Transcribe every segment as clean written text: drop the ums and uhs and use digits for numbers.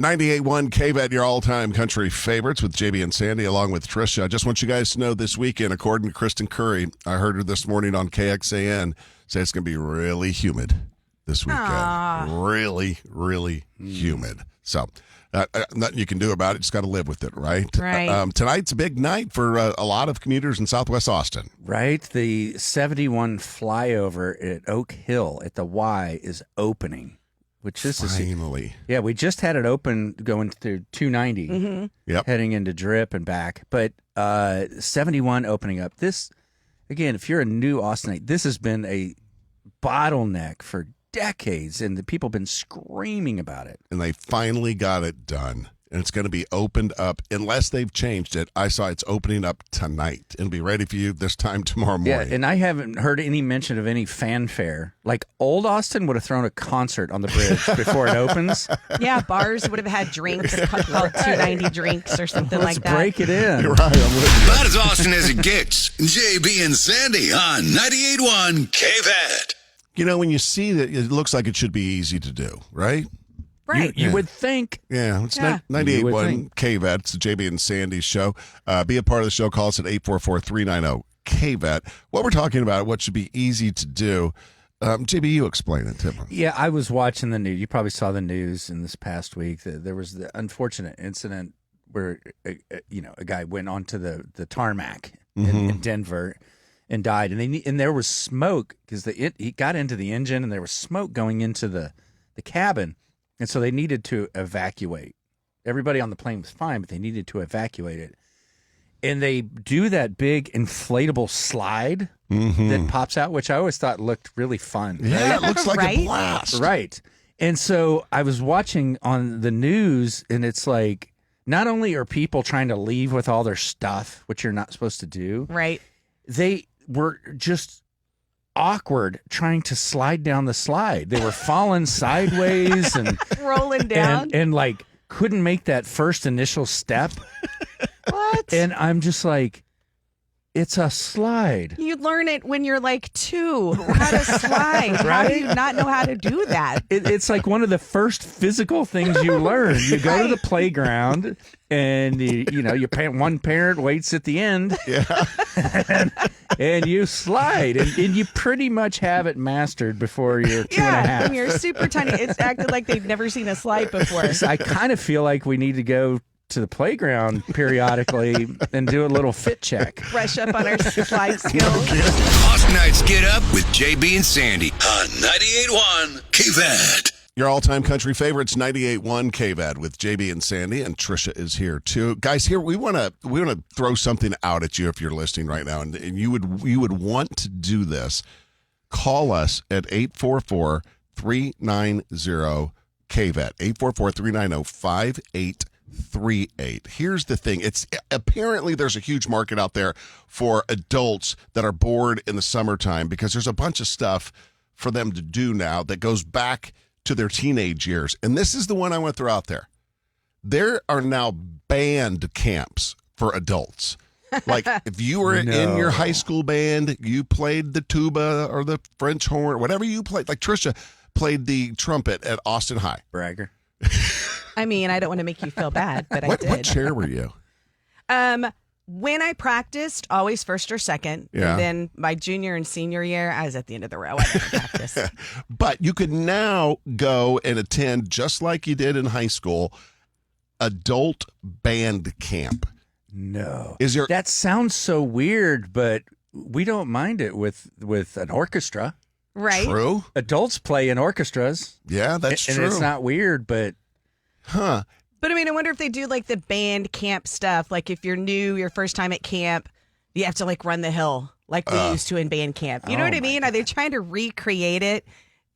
98.1 KVET, your all-time country favorites with JB and Sandy along with Tricia. I just want you guys to know this weekend, according to Kristen Curry, I heard her this morning on KXAN say it's going to be really humid this weekend. Really, really humid. So nothing you can do about it. Just got to live with it, right? Right. Tonight's a big night for a lot of commuters in Southwest Austin. Right. The 71 flyover at Oak Hill at the Y is opening. Which this Finally. Yeah, we just had it open going through 290, heading into Drip and back. But 71 opening up. This, again, if you're a new Austinite, this has been a bottleneck for decades, and the people have been screaming about it. And they finally got it done. And it's going to be opened up, unless they've changed it. I saw it's opening up tonight. It'll be ready for you this time tomorrow morning. Yeah, and I haven't heard any mention of any fanfare. Like, old Austin would have thrown a concert on the bridge before it opens. Yeah, bars would have had drinks called 290 drinks or something like that. Let's break it in. You're right, I'm with you. About as Austin as it gets. JB and Sandy on 98.1 KVET. You know, when you see that, it looks like it should be easy to do, right? Right. You would think. Yeah, it's Yeah. 98.1 KVET. It's the JB and Sandy show. Be a part of the show. Call us at 844-390-KVET. What we're talking about, what should be easy to do. JB, you explain it to me. Yeah, I was watching the news. You probably saw the news in this past week. There was the unfortunate incident where, a guy went onto the tarmac in Denver and died. And there was smoke because he got into the engine and there was smoke going into the cabin. And so they needed to evacuate. Everybody on the plane was fine, but they needed to evacuate it. And they do that big inflatable slide that pops out, which I always thought looked really fun. Yeah, it looks like Right? a blast. Right. And so I was watching on the news, and it's like, not only are people trying to leave with all their stuff, which you're not supposed to do, Right. they were just awkward trying to slide down the slide. They were falling sideways and Rolling down. and like couldn't make that first initial step. What? And I'm just like, it's a slide. You learn it when you're like 2, how to slide. How do you not know how to do that? It's like one of the first physical things you learn. You go to the playground, and one parent waits at the end, and you slide, and you pretty much have it mastered before you're two and a half. When you're super tiny. It's acted like they've never seen a slide before. I kind of feel like we need to go to the playground periodically and do a little fit check. Brush up on our slide skills. Austinites Get Up with JB and Sandy on 98.1 KVET. Your all-time country favorites, 98.1 KVET with JB and Sandy, and Tricia is here too. Guys, here we want to throw something out at you if you're listening right now, and you would want to do this. Call us at 844-390-KVET, 844-390-5838. Here's the thing. It's apparently there's a huge market out there for adults that are bored in the summertime because there's a bunch of stuff for them to do now that goes back to their teenage years. And this is the one I want to throw out there. There are now band camps for adults. Like if you were in your high school band, you played the tuba or the French horn, whatever you played. Like Tricia played the trumpet at Austin High. Bragger. I mean, I don't want to make you feel bad, but I did. What chair were you? When I practiced, always first or second. Yeah. And then my junior and senior year, I was at the end of the row. I didn't practice. But you could now go and attend, just like you did in high school, adult band camp. No. Is there? That sounds so weird, but we don't mind it with an orchestra. Right? True? Adults play in orchestras. Yeah, that's and true. it's not weird, but Huh. But I mean, I wonder if they do like the band camp stuff. Like if you're new, your first time at camp, you have to like run the hill like we used to in band camp. You know what I mean? Are they trying to recreate it?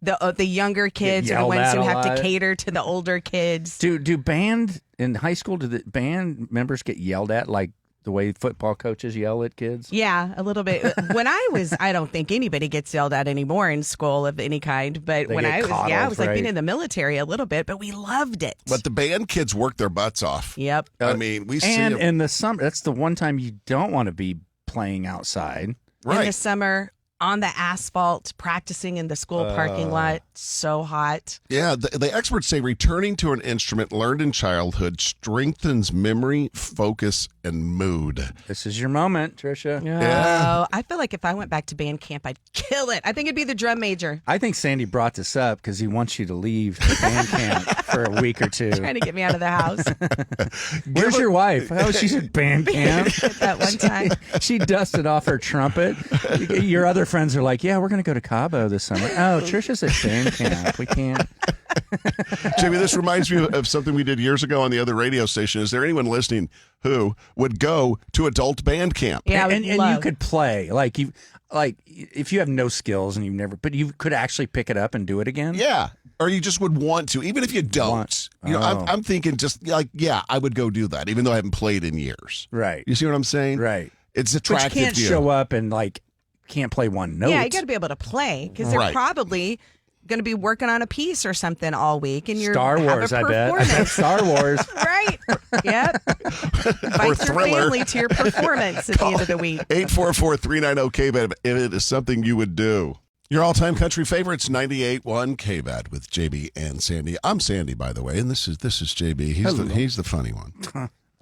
The younger kids are the ones who have to cater to the older kids. Do band in high school? Do the band members get yelled at like the way football coaches yell at kids? Yeah, a little bit. When I don't think anybody gets yelled at anymore in school of any kind. But when I was, I was like being in the military a little bit, but we loved it. But the band kids work their butts off. Yep. I mean, we see and them. in the summer, that's the one time you don't want to be playing outside. Right. In the summer, on the asphalt, practicing in the school parking lot. So hot. Yeah, the experts say returning to an instrument learned in childhood strengthens memory, focus, and mood. This is your moment, Tricia. Oh, I feel like if I went back to band camp, I'd kill it. I think it'd be the drum major. I think Sandy brought this up because he wants you to leave the band camp for a week or two. Trying to get me out of the house. Where's your wife? Oh, she's at band camp. That one time. She dusted off her trumpet. Your other friends are like, yeah, we're going to go to Cabo this summer. Oh, Tricia's at band camp. We can't. Jamie, this reminds me of something we did years ago on the other radio station. Is there anyone listening who would go to adult band camp? Yeah, and you could play like if you have no skills and you've never, but you could actually pick it up and do it again. Yeah, or you just would want to, even if you don't. I'm thinking just like, yeah, I would go do that, even though I haven't played in years. Right. You see what I'm saying? Right. It's But attractive. you can't to you. show up and can't play one note. Yeah, you got to be able to play because they're probably going to be working on a piece or something all week, and you're Star Wars. I bet Star Wars. Right. Yep. Invite your Thriller. family to your performance at the end of the week. 844-390 KBAD if it is something you would do. Your all-time country favorites, 98.1 KBAD with JB and Sandy. I'm Sandy, by the way, and this is JB. He's the funny one.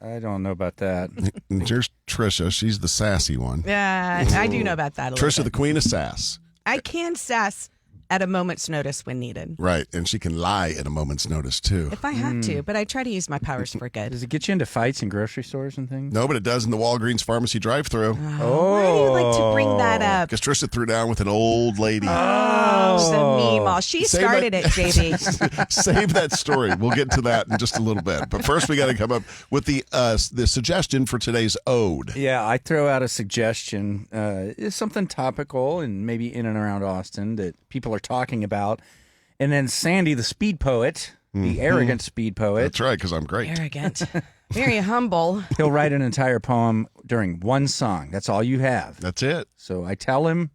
I don't know about that. And there's Tricia. She's the sassy one. Yeah, I do know about that a little Tricia, bit. the queen of sass. I can sass at a moment's notice when needed. Right, and she can lie at a moment's notice, too. If I have to, but I try to use my powers for good. Does it get you into fights in grocery stores and things? No, but it does in the Walgreens pharmacy drive-thru. Why do you like to bring that up? Because Tricia threw down with an old lady. Oh, the Meemaw. She Save started that- it, JB. Save that story. We'll get to that in just a little bit. But first, we got to come up with the suggestion for today's ode. Yeah, I throw out a suggestion. It's something topical and maybe in and around Austin that people are talking about. And then Sandy, the speed poet, the arrogant speed poet. That's right, because I'm great. Arrogant. Very humble. He'll write an entire poem during one song. That's all you have. That's it. So I tell him,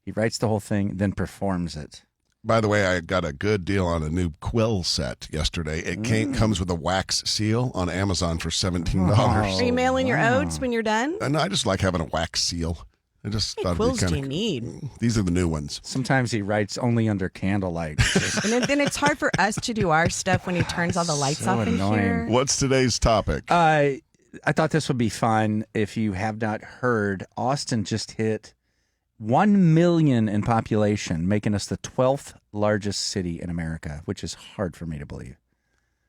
he writes the whole thing, then performs it. By the way, I got a good deal on a new quill set yesterday. It comes with a wax seal on Amazon for $17. Are you mailing your odes when you're done? And I just like having a wax seal. I just How thought many it'd quills be do you need? These are the new ones. Sometimes he writes only under candlelight. And then it's hard for us to do our stuff when he turns all the lights So off in annoying. here. What's today's topic? I thought this would be fun. If you have not heard, Austin just hit 1 million in population, making us the 12th largest city in America, which is hard for me to believe.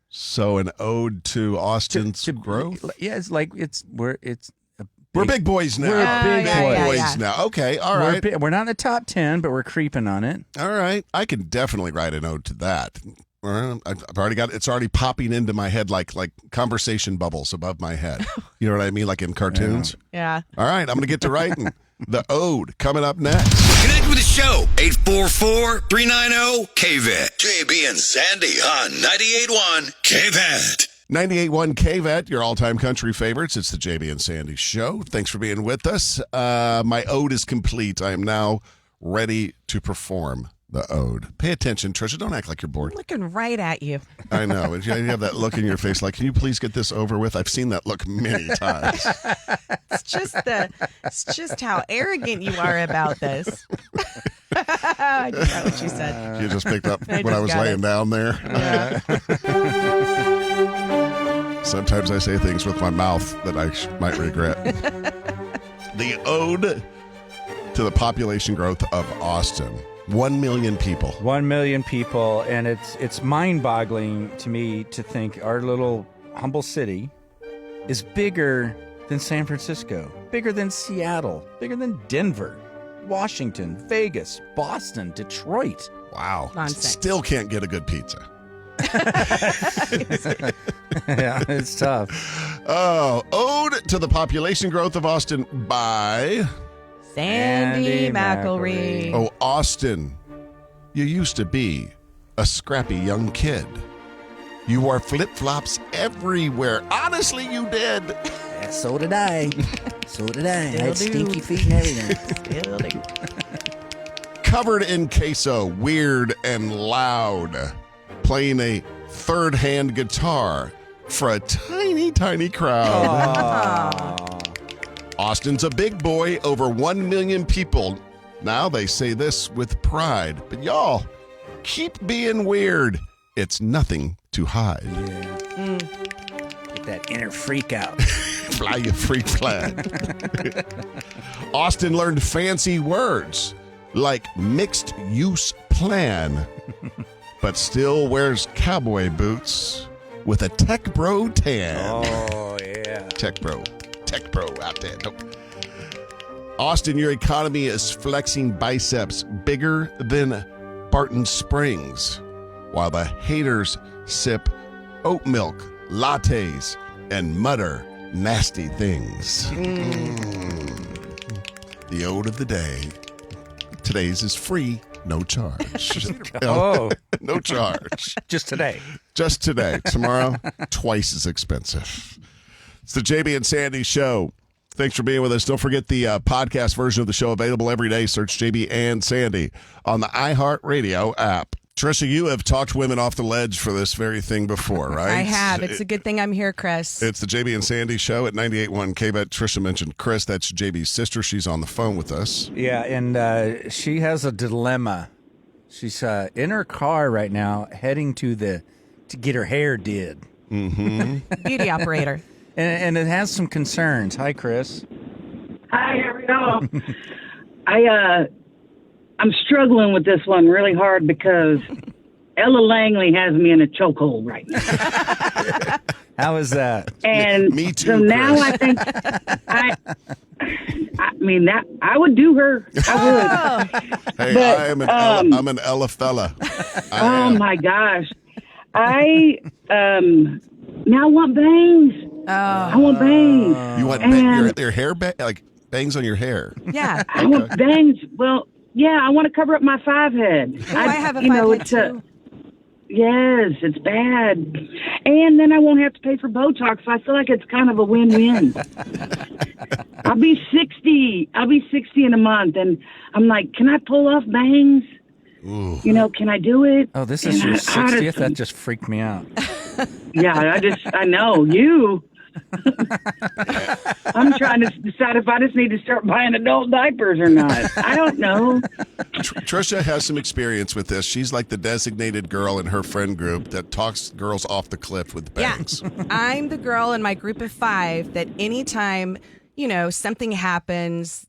So an ode to Austin's To- growth? Yeah, it's like we're Big boys now. We're big boys. Boys now. Okay, all right. We're not in the top 10, but we're creeping on it. All right. I can definitely write an ode to that. I've already got it's already popping into my head like conversation bubbles above my head. You know what I mean? Like in cartoons. Yeah. All right, I'm going to get to writing the ode coming up next. Connect with the show. 844-390-KVET. JB and Sandy on 98.1 KVET. 98.1 KVET, your all-time country favorites. It's the JB and Sandy Show. Thanks for being with us. My ode is complete. I am now ready to perform the ode. Pay attention, Tricia. Don't act like you're bored. Looking right at you. I know. You have that look in your face like, can you please get this over with? I've seen that look many times. It's just how arrogant you are about this. I just got what you said. You just picked up I when I just was got laying it. down there. Sometimes I say things with my mouth that I might regret. The ode to the population growth of Austin. 1 million people. 1 million people, and it's mind-boggling to me to think our little humble city is bigger than San Francisco, bigger than Seattle, bigger than Denver, Washington, Vegas, Boston, Detroit. Wow. Nonsense. Still can't get a good pizza. Yeah, it's tough. Oh, ode to the population growth of Austin by... Sandy Andy McElree. Oh, Austin, you used to be a scrappy young kid. You wore flip-flops everywhere. Honestly, you did. Yeah, so did I. So did I. Still I had do. stinky feet and everything. Still do. Covered in queso, weird and loud, playing a third-hand guitar for a tiny, tiny crowd. Austin's a big boy, over 1 million people Now they say this with pride. But y'all, keep being weird. It's nothing to hide. Yeah. Get that inner freak out. Fly, you freak, fly. Austin learned fancy words like mixed use plan, but still wears cowboy boots with a tech bro tan. Oh, yeah. Tech bro out there. Austin, your economy is flexing biceps bigger than Barton Springs, while the haters sip oat milk, lattes, and mutter nasty things. The ode of the day. Today's is free, no charge. Oh. No charge. Just today. Just today. Tomorrow, twice as expensive. It's the JB and Sandy Show. Thanks for being with us. Don't forget the podcast version of the show available every day. Search JB and Sandy on the iHeartRadio app. Tricia, you have talked women off the ledge for this very thing before, right? I have. It's a good thing I'm here, Chris. It's the JB and Sandy Show at 98.1 KBET. Tricia mentioned Chris. That's JB's sister. She's on the phone with us. Yeah, and she has a dilemma. She's in her car right now, heading to get her hair did. Beauty operator. And it has some concerns. Hi, Chris. Hi, how are y'all? I'm struggling with this one really hard because Ella Langley has me in a chokehold right now. How is that? And Me too, so now Chris. I think I mean that I would do her. I would. Hey, But, I'm an Ella fella. Oh my gosh. I now want bangs. I want bangs. You want And- your hair like bangs on your hair? Yeah. I want bangs. Well, yeah, I want to cover up my 5 head. Oh, I have a you know, 5 head it's too. Yes, it's bad. And then I won't have to pay for Botox. So I feel like it's kind of a win-win. I'll be 60. I'll be 60 in a month. And I'm like, can I pull off bangs? Ooh. You know, can I do it? Oh, this is And your I 60th? That just freaked me out. Yeah, I know. You. I'm trying to decide if I just need to start buying adult diapers or not. I don't know. Tricia has some experience with this. She's like the designated girl in her friend group that talks girls off the cliff with bangs. Yeah. I'm the girl in my group of 5 that anytime, something happens,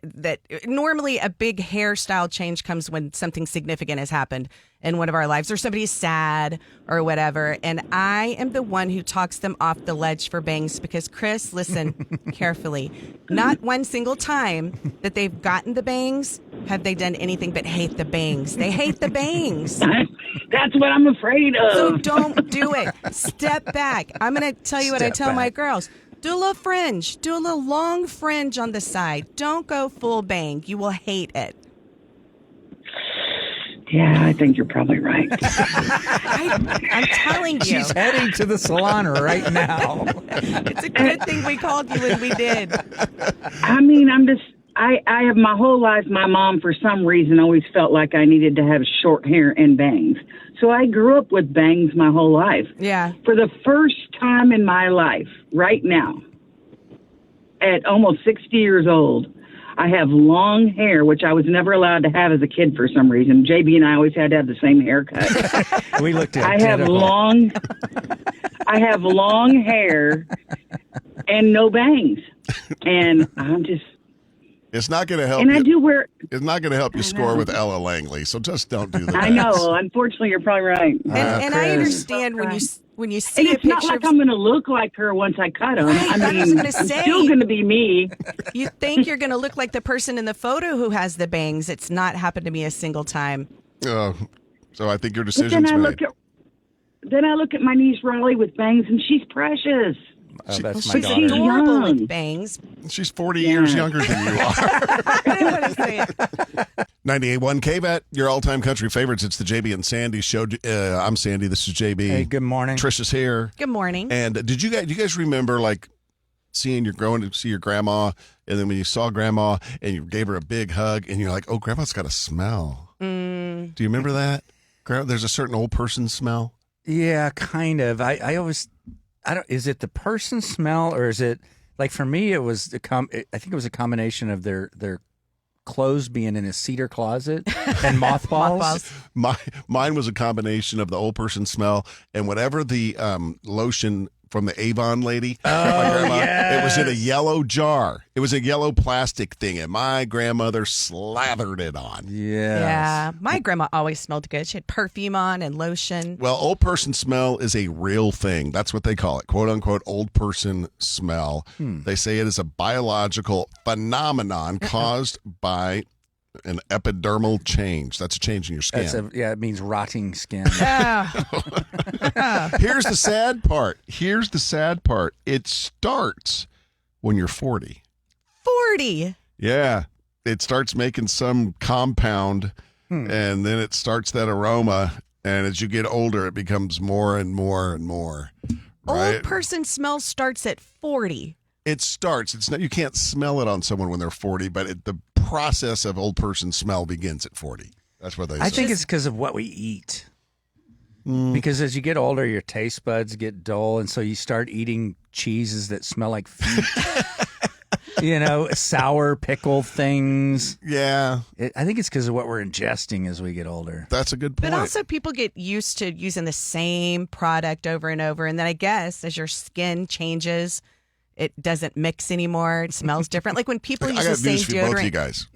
that normally a big hairstyle change comes when something significant has happened in one of our lives or somebody's sad or whatever. And I am the one who talks them off the ledge for bangs because, Chris, listen carefully. Not one single time that they've gotten the bangs have they done anything but hate the bangs. They hate the bangs. That's what I'm afraid of. So don't do it. Step back. I'm going to tell you what I Step tell my back. girls. Do a little fringe. Do a little long fringe on the side. Don't go full bang. You will hate it. Yeah, I think you're probably right. I'm telling you. She's heading to the salon right now. It's a good thing we called you when we did. I mean, I have my whole life, my mom, for some reason, always felt like I needed to have short hair and bangs. So I grew up with bangs my whole life. Yeah. For the first time in my life, right now, at almost 60 years old, I have long hair, which I was never allowed to have as a kid for some reason. JB and I always had to have the same haircut. We looked at I have long hair and no bangs. And I'm just, It's not going to help and I you. do wear, It's not going to help you score with Ella Langley. So just don't do that. I know, unfortunately, you're probably right. And I Chris. understand when you see And a it's picture not like of, I'm going to look like her once I cut them. I I was mean, gonna I'm say. still going to be me. you think you're going to look like the person in the photo who has the bangs. It's not happened to me a single time. So I think your But decision's then I made. look at my niece Raleigh with bangs, and she's precious. Oh, that's my She's daughter. adorable young. with bangs. She's 40 years Yeah. younger than you are. I didn't want to say it. 98.1 KBET, your all-time country favorites. It's the JB and Sandy Show. I'm Sandy. This is JB. Hey, good morning. Tricia's here. Good morning. And do you guys remember like going to see your grandma, and then when you saw grandma and you gave her a big hug, and you're like, oh, grandma's got a smell. Do you remember that? There's a certain old person smell. Yeah, kind of. I always, is it the person smell or is it, like for me, it was I think it was a combination of their clothes being in a cedar closet and mothballs. Mine was a combination of the old person smell and whatever the lotion from the Avon lady. My grandma, it was in a yellow jar. It was a yellow plastic thing, and my grandmother slathered it on. Yeah. My grandma always smelled good. She had perfume on and lotion. Well, old person smell is a real thing. That's what they call it, quote unquote, old person smell. They say it is a biological phenomenon caused by an epidermal change. That's a change in your skin. It means rotting skin. Here's the sad part. It starts when you're 40. 40. Yeah. It starts making some compound and then it starts that aroma. And as you get older, it becomes more and more and more. Right? Old person smell starts at 40. It starts. It's not. You can't smell it on someone when they're 40, but the process of old person smell begins at 40. That's what they say. I think it's because of what we eat. Because as you get older, your taste buds get dull, and so you start eating cheeses that smell like feet. Sour pickle things. Yeah. I think it's because of what we're ingesting as we get older. That's a good point. But also people get used to using the same product over and over. And then I guess as your skin changes, it doesn't mix anymore. It smells different. Like when people use the same news for deodorant. both of you guys.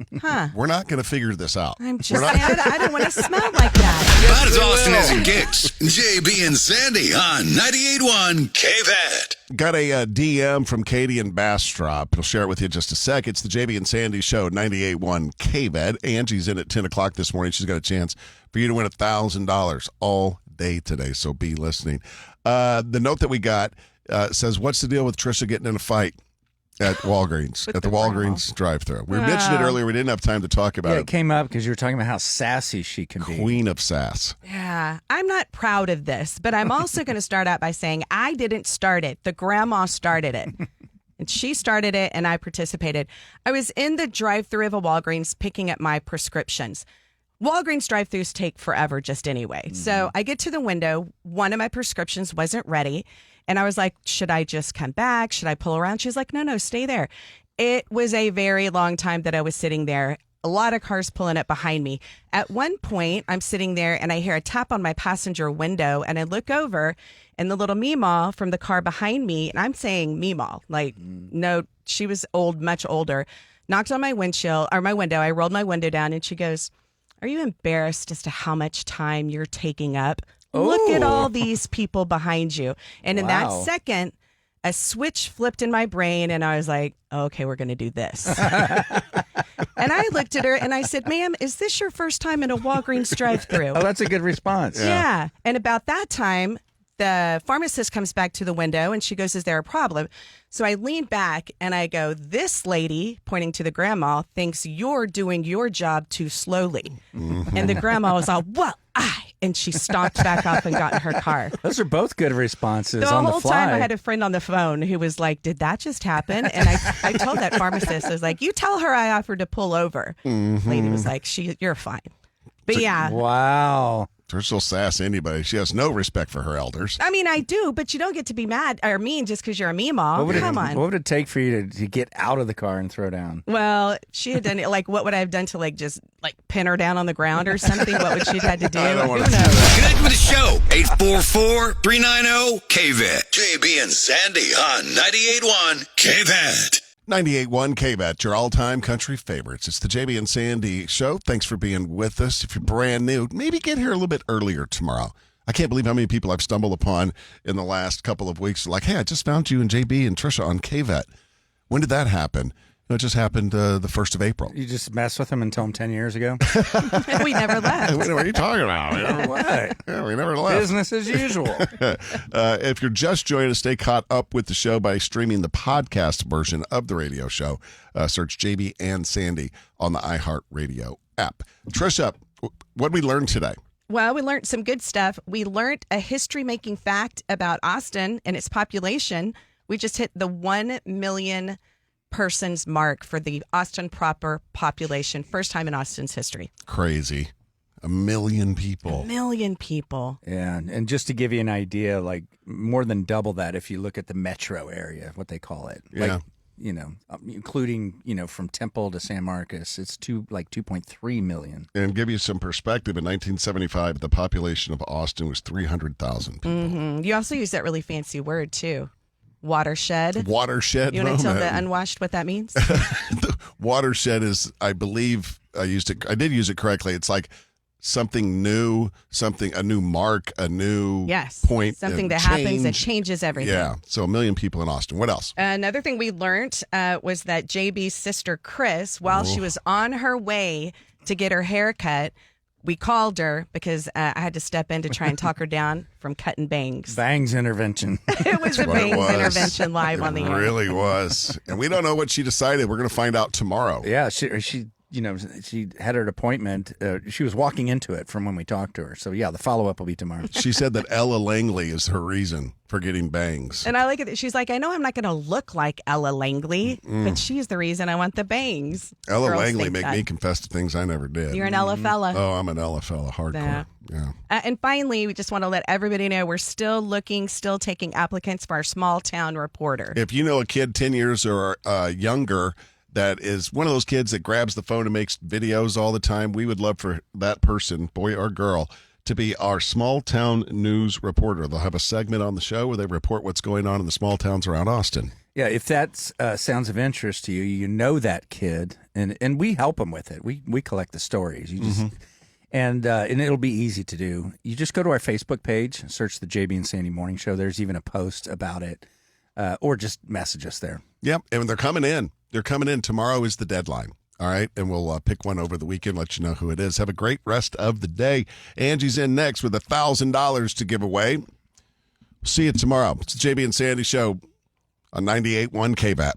We're not going to figure this out. I'm just saying, I don't want to smell like that. Not as Austin as it gets. JB and Sandy on 98.1 KVAT. Got a DM from Katie and Bastrop. We'll share it with you in just a sec. It's the JB and Sandy Show, 98.1 KVAT. Angie's in at 10 o'clock this morning. She's got a chance for you to win $1,000 all day today, so be listening. The note that we got says, what's the deal with Tricia getting in a fight at Walgreens, at the Walgreens drive-thru? We mentioned it earlier. We didn't have time to talk about it came up because you were talking about how sassy she can be. Queen of sass. Yeah, I'm not proud of this, but I'm also going to start out by saying I didn't start it. The grandma started it. And she started it, and I participated. I was in the drive-thru of a Walgreens picking up my prescriptions. Walgreens drive-thrus take forever just anyway. So I get to the window. One of my prescriptions wasn't ready. And I was like, should I just come back? Should I pull around? She's like, no, stay there. It was a very long time that I was sitting there. A lot of cars pulling up behind me. At one point, I'm sitting there and I hear a tap on my passenger window. And I look over and the little Meemaw from the car behind me, and I'm saying Meemaw. Like, no, she was old, much older. Knocked on my windshield or my window. I rolled my window down and she goes, are you embarrassed as to how much time you're taking up? Look at all these people behind you. And in that second, a switch flipped in my brain and I was like, okay, we're going to do this. And I looked at her and I said, ma'am, is this your first time in a Walgreens drive-thru? Oh, that's a good response. Yeah. And about that time, the pharmacist comes back to the window and she goes, is there a problem? So I lean back and I go, this lady, pointing to the grandma, thinks you're doing your job too slowly. And the grandma was all, well, and she stomped back off and got in her car. Those are both good responses the on the whole fly. time I had a friend on the phone who was like, did that just happen? And I told that pharmacist, I was like, you tell her I offered to pull over. Lady was like, you're fine. But yeah. Wow. She'll sass anybody. She has no respect for her elders. I mean, I do, but you don't get to be mad or mean just because you're a Meemaw. Come on. What would it take for you to get out of the car and throw down? Well, she had done it. Like, what would I have done to just pin her down on the ground or something? What would she have had to do? I don't want Who to do knows? that. Connect with the show. 844-390-KVAT. JB and Sandy on 98.1 KVAT. 98.1 KVAT, your all-time country favorites. It's the JB and Sandy Show. Thanks for being with us. If you're brand new, maybe get here a little bit earlier tomorrow. I can't believe how many people I've stumbled upon in the last couple of weeks. Like, hey, I just found you and JB and Tricia on KVAT. When did that happen? It just happened the 1st of April. You just mess with them and tell them 10 years ago? We never left. What are you talking about? What? Yeah, we never left. Business as usual. If you're just joining us, stay caught up with the show by streaming the podcast version of the radio show. Search JB and Sandy on the iHeartRadio app. Tricia, what did we learn today? Well, we learned some good stuff. We learned a history-making fact about Austin and its population. We just hit the 1 million persons mark for the Austin proper population. First time in Austin's history. Crazy. 1 million people. 1 million people. Yeah, and just to give you an idea, more than double that if you look at the metro area, what they call it. Yeah. including from Temple to San Marcos, it's 2.3 million. And give you some perspective, in 1975, the population of Austin was 300,000 people. Mm-hmm. You also use that really fancy word too, watershed. Watershed. You want to tell the unwashed what that means? The watershed is, I believe, I did use it correctly. It's like something new, a new mark, a new point. Something that happens that changes everything. Yeah. So 1 million people in Austin. What else? Another thing we learned was that JB's sister, Chris, while she was on her way to get her hair cut, we called her because I had to step in to try and talk her down from cutting bangs. Bangs intervention. It was a bangs intervention live on the air. It really was. And we don't know what she decided. We're going to find out tomorrow. Yeah, she had her appointment. She was walking into it from when we talked to her. So, yeah, the follow-up will be tomorrow. She said that Ella Langley is her reason for getting bangs. And I like it. She's like, I know I'm not going to look like Ella Langley, but she's the reason I want the bangs. Ella Girls Langley think make that. me confess to things I never did. You're an Ella fella. Oh, I'm an Ella fella, hardcore. Yeah. And finally, we just want to let everybody know we're still taking applicants for our small town reporter. If you know a kid 10 years or younger that is one of those kids that grabs the phone and makes videos all the time, we would love for that person, boy or girl, to be our small town news reporter. They'll have a segment on the show where they report what's going on in the small towns around Austin. Yeah, if that sounds of interest to you, you know that kid, and we help them with it. We collect the stories. You just and it'll be easy to do. You just go to our Facebook page, search the JB and Sandy Morning Show. There's even a post about it, or just message us there. Yep, and they're coming in. They're coming in. Tomorrow is the deadline. All right, and we'll pick one over the weekend, let you know who it is. Have a great rest of the day. Angie's in next with $1,000 to give away. See you tomorrow. It's the JB and Sandy Show on 98.1 KVAT.